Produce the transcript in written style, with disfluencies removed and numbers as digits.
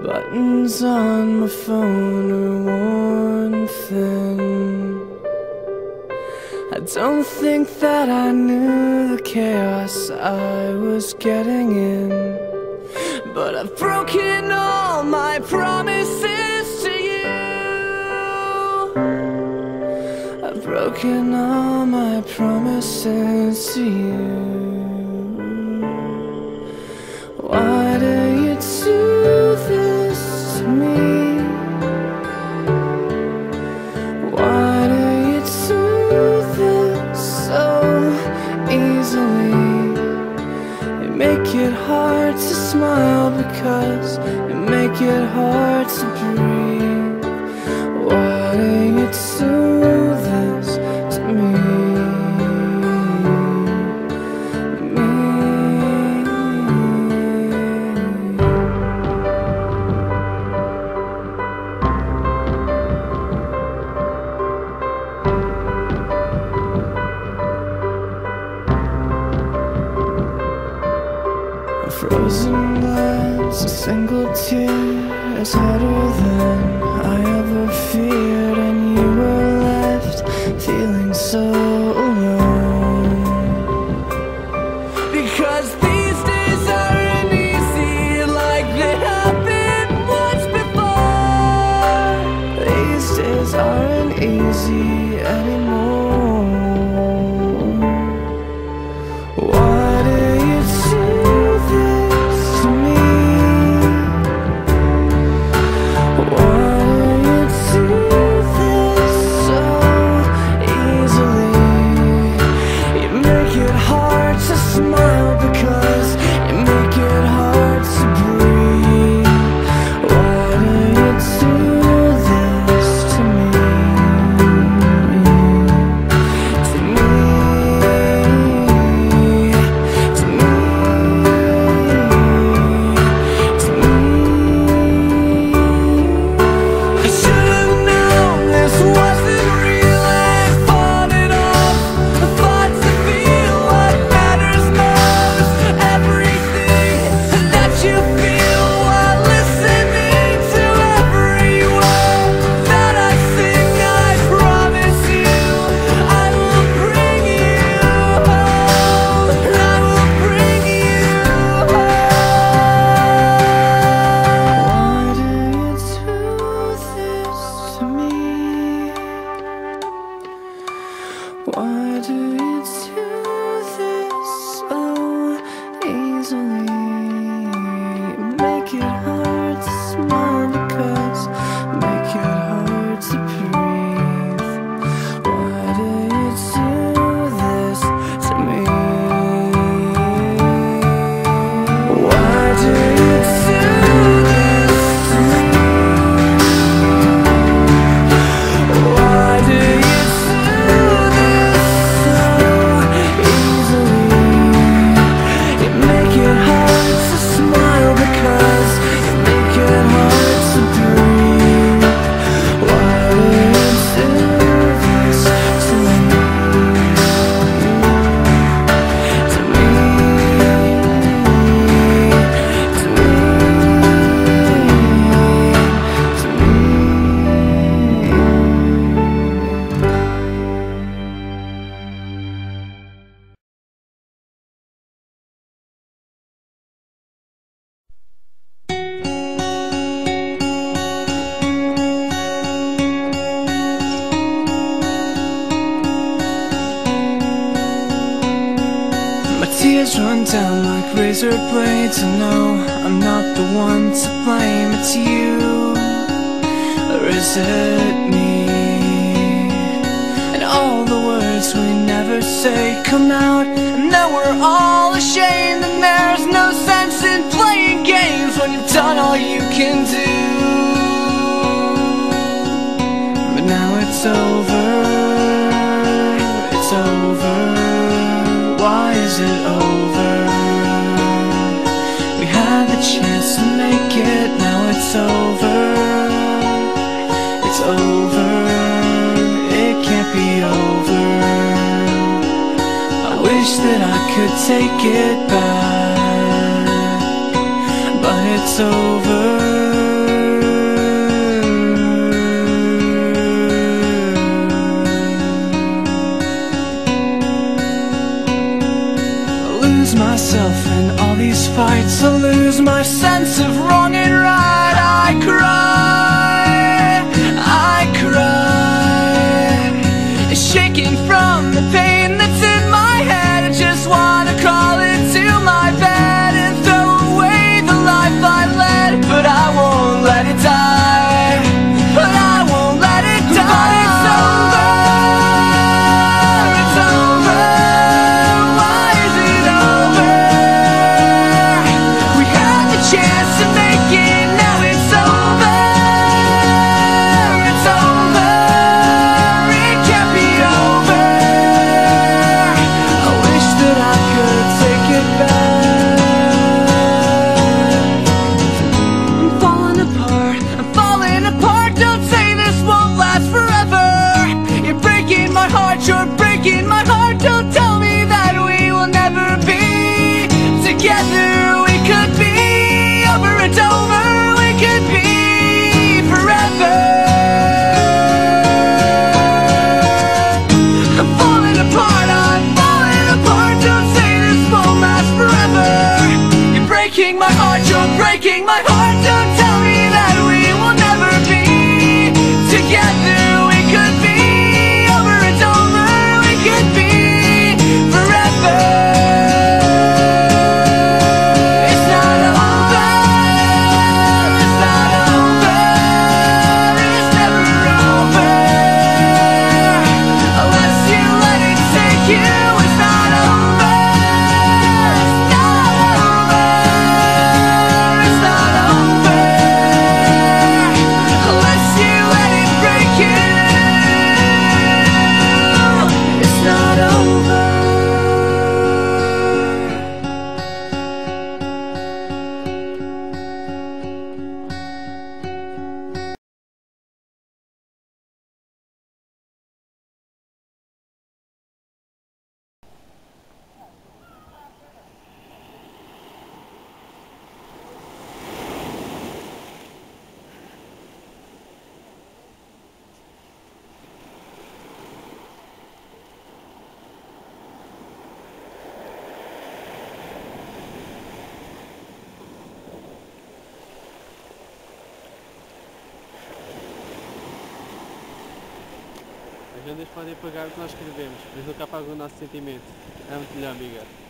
Buttons on my phone are worn thin. I don't think that I knew the chaos I was getting in, but I've broken all my promises to you. I've broken all my promises to you. Why do you do this to me? Why do you do this so easily? You make it hard to smile because you make it hard to breathe. Why do you do this to me? Frozen glass, a single tear is harder than I ever feared, and you were left feeling so alone. Because these days aren't easy like they happened once before. These days aren't easy anymore. Why do you do this to me? Why do you do this so easily? You make it hard to smile because you make it hard to breathe. Why do you do this to me? To me, to me, to me. I should've known this wasn't real and fought it off. I fought to feel what matters most. Everything that you feel while listening to every word that I sing. I promise you I will bring you home. I will bring you home. Why do you do this to me? Why do you do this so easily? You make it hard to smile because you make it hard to breathe. Why do you do this to me? Why do you do this to me? Why do you do this so easily? You make it hard to smile because you make it hard to breathe. Why do you do this to me? To me, to me, to me. My tears run down like razor blades. I know I'm not the one to blame. It's you, or is it me? And all the words we never say come out, and now we're all ashamed. And there's no sense in playing games when you've done all you can do. But now it's over, it's over. Why is it over? We had the chance to make it, now it's over. It's over, it can't be over. I wish that I could take it back, but it's over. to lose my sense of wrong and right. I cry, shaking from the pain that's in my head. I just wanna crawl into my bed and throw away the life I led, but I won't let it die, but I won't let it die. But it's over, it's over. Why is it over? We had the chance to make it, now it's over. It's over, it can't be over. I wish that I could take it back. I'm falling apart, I'm falling apart. Don't say this won't last forever. You're breaking my heart, you're breaking my heart. Don't tell me that we will never be together. We could be over and over, we could be forever. I'm falling apart, I'm falling apart. Don't say this won't last forever. You're breaking my heart, you're breaking my heart. Don't tell me that we will never be together. We could be over and over, we could be forever. It's not over, it's not over, it's never over. Unless you let it take you, it's not over, it's not over, it's not over. Unless you let it break you, it's not over. As vendas podem pagar o que nós escrevemos, mas nunca apagam o nosso sentimento. Amo-te, melhor amiga.